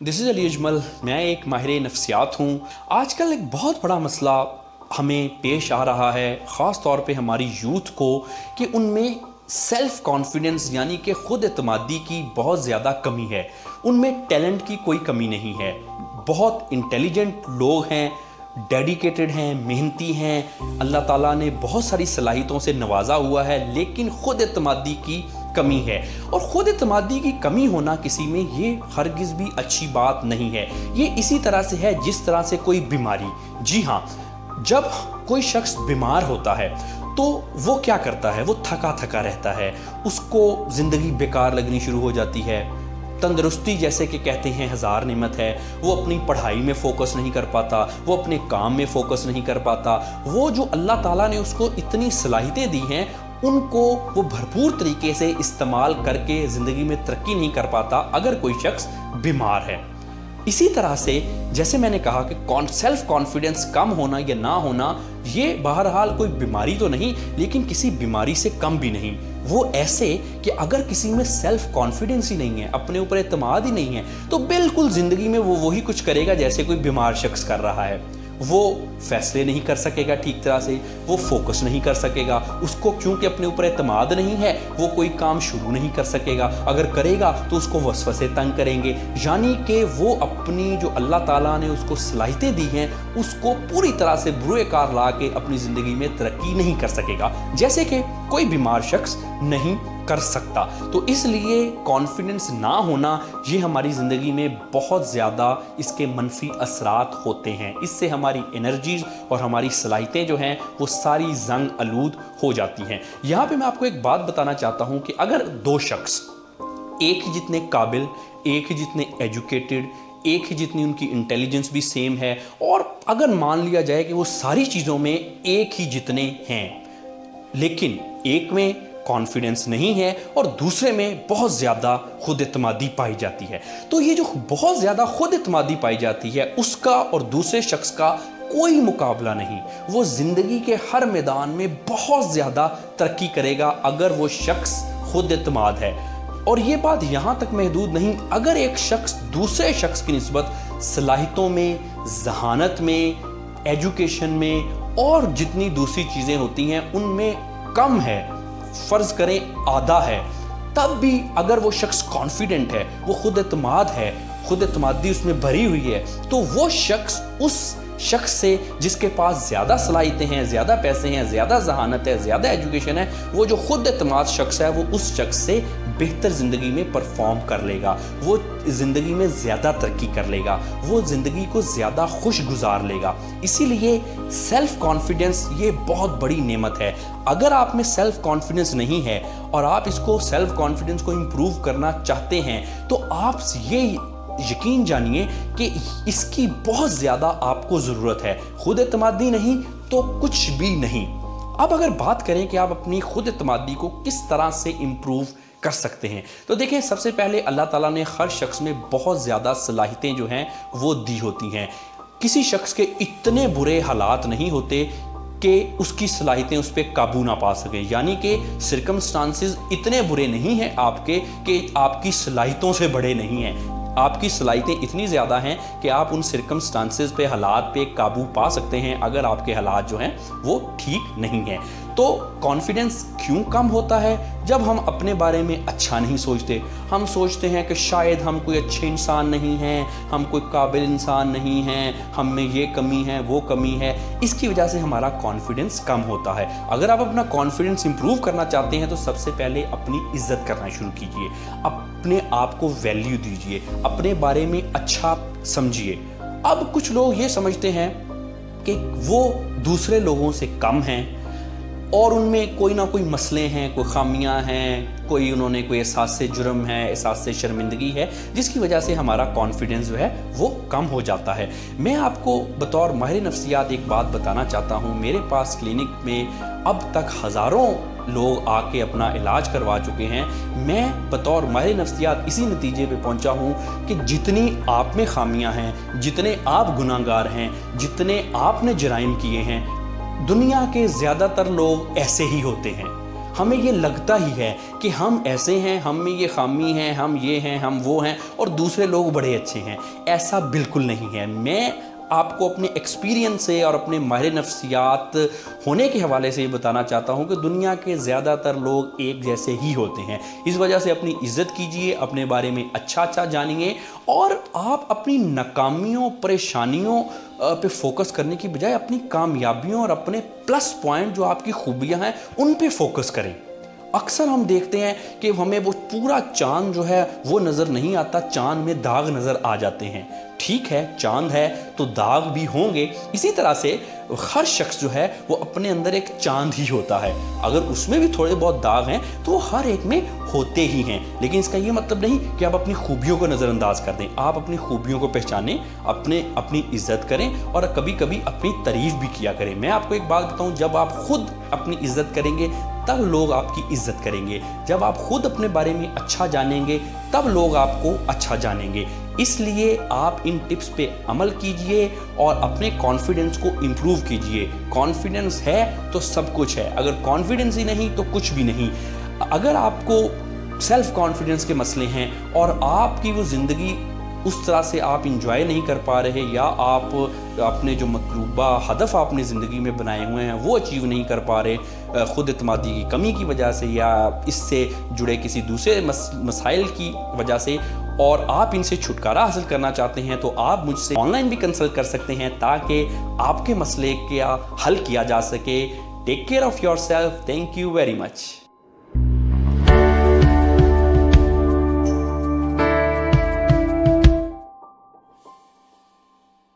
This is Ali Ajmal. मैं एक माहिर नफ्सियात हूँ। आजकल एक बहुत बड़ा मसला हमें पेश आ रहा है, ख़ास तौर पे हमारी यूथ को, कि उनमें सेल्फ़ कॉन्फिडेंस यानी कि ख़ुद एतमादी की बहुत ज़्यादा कमी है। उनमें टैलेंट की कोई कमी नहीं है। बहुत इंटेलिजेंट लोग हैं, डेडिकेटेड हैं, मेहनती हैं, अल्लाह ताला ने बहुत सारी सलाहियतों से नवाजा हुआ है, लेकिन ख़ुद एतमादी की कमी है। और ख़ुद एतमादी की कमी होना किसी में ये हरगिज़ भी अच्छी बात नहीं है। ये इसी तरह से है जिस तरह से कोई बीमारी। जी हाँ, जब कोई शख्स बीमार होता है तो वो क्या करता है, वो थका थका रहता है, उसको ज़िंदगी बेकार लगनी शुरू हो जाती है। तंदुरुस्ती जैसे कि कहते हैं हज़ार नेमत है, वो अपनी पढ़ाई में फ़ोकस नहीं कर पाता, वो अपने काम में फ़ोकस नहीं कर पाता। वो जो अल्लाह ताला ने उसको इतनी सलाहियतें दी हैं, उनको वो भरपूर तरीके से इस्तेमाल करके ज़िंदगी में तरक्की नहीं कर पाता अगर कोई शख्स बीमार है। इसी तरह से जैसे मैंने कहा कि सेल्फ़ कॉन्फिडेंस कम होना या ना होना, ये बहरहाल कोई बीमारी तो नहीं, लेकिन किसी बीमारी से कम भी नहीं। वो ऐसे कि अगर किसी में सेल्फ़ कॉन्फिडेंस ही नहीं है, अपने ऊपर एतमाद ही नहीं है, तो बिल्कुल ज़िंदगी में वो वही कुछ करेगा जैसे कोई बीमार शख्स कर रहा है। वो फैसले नहीं कर सकेगा ठीक तरह से, वो फोकस नहीं कर सकेगा, उसको क्योंकि अपने ऊपर एतमाद नहीं है, वो कोई काम शुरू नहीं कर सकेगा। अगर करेगा तो उसको वसवसे तंग करेंगे, यानी कि वो अपनी जो अल्लाह ताला ने उसको सलाहियतें दी हैं, उसको पूरी तरह से बुरे कार ला के अपनी ज़िंदगी में तरक्की नहीं कर सकेगा, जैसे कि कोई बीमार शख्स नहीं कर सकता। तो इसलिए कॉन्फिडेंस ना होना, ये हमारी ज़िंदगी में बहुत ज़्यादा इसके मनफी असरात होते हैं। इससे हमारी एनर्जीज़ और हमारी सलाहियतें जो हैं वो सारी जंग आलूद हो जाती हैं। यहाँ पे मैं आपको एक बात बताना चाहता हूँ कि अगर दो शख्स एक ही जितने काबिल, एक ही जितने एजुकेटेड, एक ही जितनी उनकी इंटेलिजेंस भी सेम है, और अगर मान लिया जाए कि वो सारी चीज़ों में एक ही जितने हैं, लेकिन एक में कॉन्फिडेंस नहीं है और दूसरे में बहुत ज़्यादा खुद एतमादी पाई जाती है, तो ये जो बहुत ज़्यादा खुद एतमादी पाई जाती है, उसका और दूसरे शख्स का कोई मुकाबला नहीं। वो ज़िंदगी के हर मैदान में बहुत ज़्यादा तरक्की करेगा अगर वो शख्स खुद एतमाद है। और ये बात यहाँ तक महदूद नहीं, अगर एक शख्स दूसरे शख्स की निस्बत सलाहियतों में, जहानत में, एजुकेशन में और जितनी दूसरी चीज़ें होती हैं उनमें कम है, फ़र्ज़ करें आधा है, तब भी अगर वो शख्स कॉन्फिडेंट है, वो खुद एतमाद है, खुद एतमादी उसमें भरी हुई है, तो वो शख्स उस शख्स से जिसके पास ज़्यादा सलाहियतें हैं, ज़्यादा पैसे हैं, ज़्यादा जहानत है, ज़्यादा एजुकेशन है, वो जो खुद एतमाद शख्स है, वो उस शख्स से बेहतर ज़िंदगी में परफॉर्म कर लेगा, वो ज़िंदगी में ज़्यादा तरक्की कर लेगा, वो ज़िंदगी को ज़्यादा खुश गुजार लेगा। इसीलिए सेल्फ़ कॉन्फिडेंस ये बहुत बड़ी नेमत है। अगर आप में सेल्फ़ कॉन्फिडेंस नहीं है और आप इसको सेल्फ़ कॉन्फिडेंस को इम्प्रूव करना चाहते हैं, तो आप ये यकीन जानिए कि इसकी बहुत ज़्यादा आपको ज़रूरत है। खुद एतमादी नहीं तो कुछ भी नहीं। अब अगर बात करें कि आप अपनी खुद एतमादी को किस तरह से इम्प्रूव कर सकते हैं, तो देखें, सबसे पहले अल्लाह ताला ने हर शख्स में बहुत ज़्यादा सलाहियतें जो हैं वो दी होती हैं। किसी शख्स के इतने बुरे हालात नहीं होते कि उसकी सलाहियतें उस पर काबू ना पा सकें, यानी कि सर्कमस्टांसेस इतने बुरे नहीं हैं आपके कि आपकी सलाहियतों से बड़े नहीं हैं। आपकी सलाहियतें इतनी ज़्यादा हैं कि आप उन सर्कमस्टांसेस पे, हालात पे काबू पा सकते हैं अगर आपके हालात जो हैं वो ठीक नहीं हैं। तो कॉन्फिडेंस क्यों कम होता है? जब हम अपने बारे में अच्छा नहीं सोचते, हम सोचते हैं कि शायद हम कोई अच्छे इंसान नहीं हैं, हम कोई काबिल इंसान नहीं हैं, हम में ये कमी है, वो कमी है, इसकी वजह से हमारा कॉन्फिडेंस कम होता है। अगर आप अपना कॉन्फिडेंस इंप्रूव करना चाहते हैं तो सबसे पहले अपनी इज्जत करना शुरू कीजिए, अपने आप को वैल्यू दीजिए, अपने बारे में अच्छा समझिए। अब कुछ लोग ये समझते हैं कि वो दूसरे लोगों से कम हैं और उनमें कोई ना कोई मसले हैं, कोई खामियां हैं, कोई उन्होंने कोई एहसास से जुर्म है, एहसास से शर्मिंदगी है, जिसकी वजह से हमारा कॉन्फिडेंस जो है वो कम हो जाता है। मैं आपको बतौर माहिर नफ्सियात एक बात बताना चाहता हूँ। मेरे पास क्लिनिक में अब तक हज़ारों लोग आके अपना इलाज करवा चुके हैं। मैं बतौर माहिर नफ्सियात इसी नतीजे पे पहुंचा हूँ कि जितनी आप में खामियां हैं, जितने आप गुनाहगार हैं, जितने आपने जराइम किए हैं, दुनिया के ज़्यादातर लोग ऐसे ही होते हैं। ہمیں یہ لگتا ہی ہے کہ ہم ایسے ہیں، ہم میں یہ خامی ہیں، ہم یہ ہیں، ہم وہ ہیں، اور دوسرے لوگ بڑے اچھے ہیں۔ ایسا بالکل نہیں ہے۔ میں آپ کو اپنے ایکسپیرینس سے اور اپنے ماہر نفسیات ہونے کے حوالے سے یہ بتانا چاہتا ہوں کہ دنیا کے زیادہ تر لوگ ایک جیسے ہی ہوتے ہیں۔ اس وجہ سے اپنی عزت کیجئے، اپنے بارے میں اچھا جانیے، اور آپ اپنی ناکامیوں، پریشانیوں پہ فوکس کرنے کی بجائے اپنی کامیابیوں اور اپنے پلس پوائنٹ جو آپ کی خوبیاں ہیں ان پہ فوکس کریں۔ اکثر ہم دیکھتے ہیں کہ ہمیں وہ پورا چاند جو ہے وہ نظر نہیں آتا، چاند میں داغ نظر آ جاتے ہیں۔ ٹھیک ہے، چاند ہے تو داغ بھی ہوں گے۔ اسی طرح سے ہر شخص جو ہے وہ اپنے اندر ایک چاند ہی ہوتا ہے، اگر اس میں بھی تھوڑے بہت داغ ہیں تو وہ ہر ایک میں ہوتے ہی ہیں، لیکن اس کا یہ مطلب نہیں کہ آپ اپنی خوبیوں کو نظر انداز کر دیں۔ آپ اپنی خوبیوں کو پہچانیں، اپنی عزت کریں، اور کبھی کبھی اپنی تعریف بھی کیا کریں۔ میں آپ کو ایک بات بتاؤں، جب آپ خود اپنی عزت کریں گے تب لوگ آپ کی عزت کریں گے۔ جب آپ خود اپنے بارے میں اچھا جانیں گے تب لوگ آپ کو اچھا جانیں گے۔ اس لیے آپ ان ٹپس پہ عمل کیجئے اور اپنے کانفیڈنس کو امپروو کیجئے۔ کانفیڈنس ہے تو سب کچھ ہے، اگر کانفیڈنس ہی نہیں تو کچھ بھی نہیں۔ اگر آپ کو سیلف کانفیڈنس کے مسئلے ہیں اور آپ کی وہ زندگی اس طرح سے آپ انجوائے نہیں کر پا رہے، یا آپ اپنے جو مطلوبہ ہدف آپ نے زندگی میں بنائے ہوئے ہیں وہ اچیو نہیں کر پا رہے، خود اعتمادی کی کمی کی وجہ سے یا اس سے جڑے کسی دوسرے مسائل کی وجہ سے، اور آپ ان سے چھٹکارا حاصل کرنا چاہتے ہیں، تو آپ مجھ سے آن لائن بھی کنسلٹ کر سکتے ہیں تاکہ آپ کے مسئلے کا حل کیا جا سکے۔ Take care of your self. Thank you very much.